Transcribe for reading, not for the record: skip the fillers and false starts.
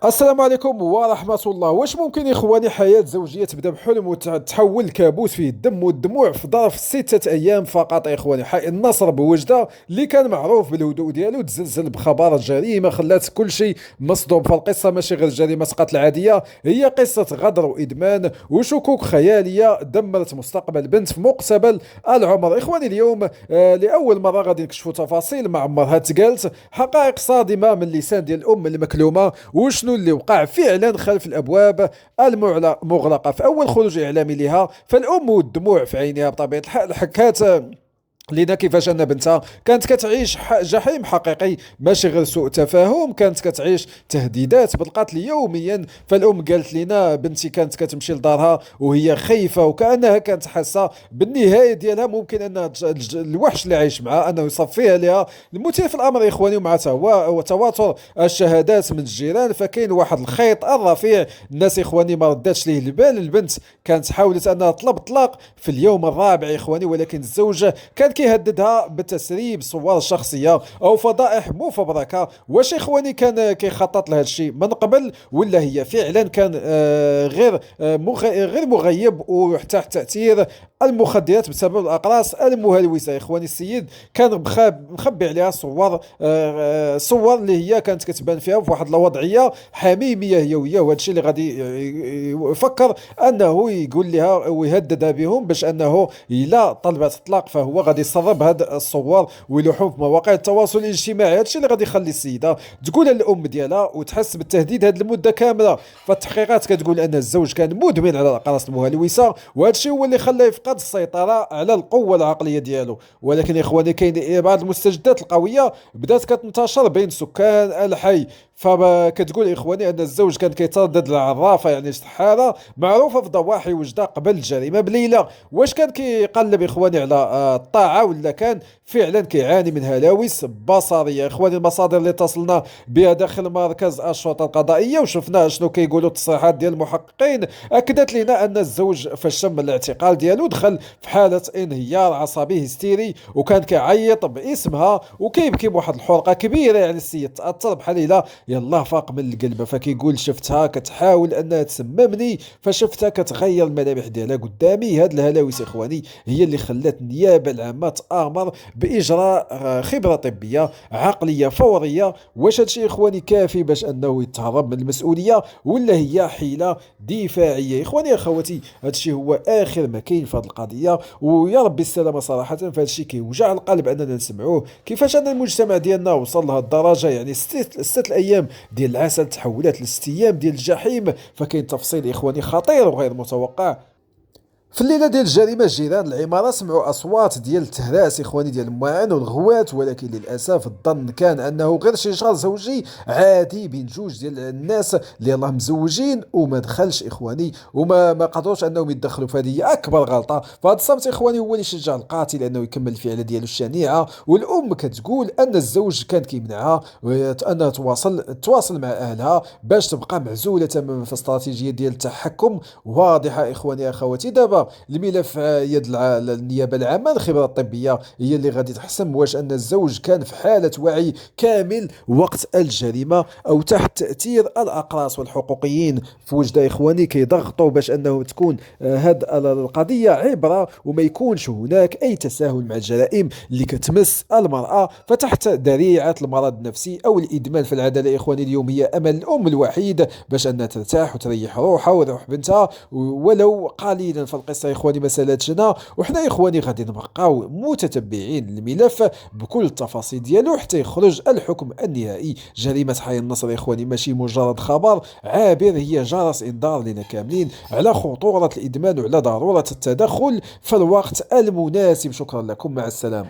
السلام عليكم ورحمة الله. واش ممكن يا إخواني حياة زوجية تبدأ بحلم وتتحول لكابوس فيه الدم والدموع في ظرف 6 أيام فقط يا إخواني؟ حي النصر بوجدة اللي كان معروف بالهدوء ديالو تزلزل بخبر الجريمة، خلات كل شيء مصدوم. فالقصة ماشي غير جريمة قتل عادية، هي قصة غدر وإدمان وشكوك خيالية دمرت مستقبل بنت في مقتبل العمر. إخواني اليوم لأول مرة غادي نكشفوا تفاصيل ما عمرها تقالت، حقائق صادمة من لسان ديال الأم المكلومة، وشنو اللي وقع فعلا خلف الابواب المغلقه. في اول خروج اعلامي لها فالام والدموع في عينها بطبيعه الحال حكات لينا كيفاش ان بنتها كانت كتعيش جحيم حقيقي، ماشي غير سوء تفاهم، كانت كتعيش تهديدات بالقتل يوميا. فالام قالت لنا بنتي كانت كتمشي لدارها وهي خايفه، وكانها كانت حاسه بالنهايه ديالها، ممكن ان الوحش اللي عايش معها انه يصفيها لها. المثير في الامر يا اخواني ومع تواتر الشهادات من الجيران، فكاين واحد الخيط الرفيع. الناس يا اخواني ما رداتش ليه البال. البنت كانت حاولت انها تطلب الطلاق في اليوم الرابع يا اخواني، ولكن الزوج كان كيهددها بالتسريب صور شخصيه او فضائح مفبركه. واش اخواني كان كيخطط لهذا الشيء من قبل، ولا هي فعلا كان غير مغيب وتحت تاثير المخدرات بسبب الاقراص المهلوسه؟ يا اخواني السيد كان مخبي عليها صور اللي هي كانت كتبان فيها في واحد الوضعيه حميميه هي وهي، وهذا الشيء اللي غادي يفكر انه يقول لها ويهددها بهم، باش انه الا طلبت الطلاق فهو غادي يسرب هاد الصور ويلوحهم في مواقع التواصل الاجتماعي. هادشي اللي غادي يخلي السيده تقولها للام ديالها وتحس بالتهديد هاد المده كامله. فالتحقيقات كتقول ان الزوج كان مدمن على الاقراص المهلوسه، وهذا الشيء هو اللي خلاه يفقد السيطره على القوه العقليه ديالو. ولكن يا اخواني كاين بعض المستجدات القويه بدات كتنتشر بين سكان الحي. فكتقول يا اخواني ان الزوج كان كيتردد العرافه، يعني شحاله معروفه في ضواحي وجده قبل الجريمه بليله. واش كان كيقلب يا اخواني على الطاعه، ولا كان فعلا كيعاني من هلاوس بصريه؟ اخواني المصادر اللي اتصلنا بها داخل مركز الشرطه القضائيه وشفنا شنو كيقولوا التصريحات ديال المحققين، اكدت لنا ان الزوج فاش شم الاعتقال ديالو دخل في حاله انهيار عصبي هستيري، وكان كيعيط باسمها وكيبكي بواحد الحرقه كبيره. يعني السيد تاثر بحال الا يلاه فاق من القلب. فكيقول شفتها كتحاول انها تسممني، فشفتها كتغير الملامح ديالها قدامي. هاد الهلاوس اخواني هي اللي خلات النيابه العامه تامر باجراء خبره طبيه عقليه فوريه. واش هادشي اخواني كافي باش انه يتهرب من المسؤوليه، ولا هي حيله دفاعيه؟ اخواني اخواتي هادشي هو اخر ما كاين في هذه القضيه، ويا ربي السلامه صراحه. فهادشي كيوجع القلب اننا نسمعوه، كيفاش ان المجتمع ديالنا وصل لهاد الدرجه. يعني ست الايام ديال العسل تحولات لست ايام ديال الجحيم. فكاين تفصيل اخواني خطير وغير متوقع. في الليله ديال الجريمه جيران العماره سمعوا اصوات ديال التهراس اخواني ديال الماعن والغوات، ولكن للاسف الظن كان انه غير شجار زوجي عادي بين جوج ديال الناس اللي الله مزوجين، وما دخلش اخواني وما قدروش انهم يتدخلوا. فهذه هي اكبر غلطه. فهذا الصمت اخواني هو اللي شجع القاتل انه يكمل الفعل ديالو الشنيعه. والام كتقول ان الزوج كان كيمنعها انها تواصل مع اهلها باش تبقى معزوله تماما في استراتيجيه ديال التحكم واضحه. اخواني اخواتي دابا الملف يد النيابه العامه، الخبره الطبيه هي اللي غادي تحسم واش ان الزوج كان في حاله وعي كامل وقت الجريمه او تحت تاثير الاقراص. والحقوقيين في وجده اخواني كيضغطوا باش انه تكون هاد القضيه عبره وما يكونش هناك اي تساهل مع الجرائم اللي كتمس المراه. فتحت ذريعه المرض النفسي او الادمان في العداله اخواني اليوم هي امل الام الوحيد باش انها ترتاح وتريح روحها وروح بنتها ولو قليلا. فالقصه يا اخواني ما سالاتشنا، وحنا يا اخواني غادي نبقاو متتبعين الملف بكل التفاصيل ديالو حتى يخرج الحكم النهائي. جريمه حي النصر يا اخواني ماشي مجرد خبر عابر، هي جرس انذار لنا كاملين على خطوره الادمان وعلى ضروره التدخل في الوقت المناسب. شكرا لكم، مع السلامه.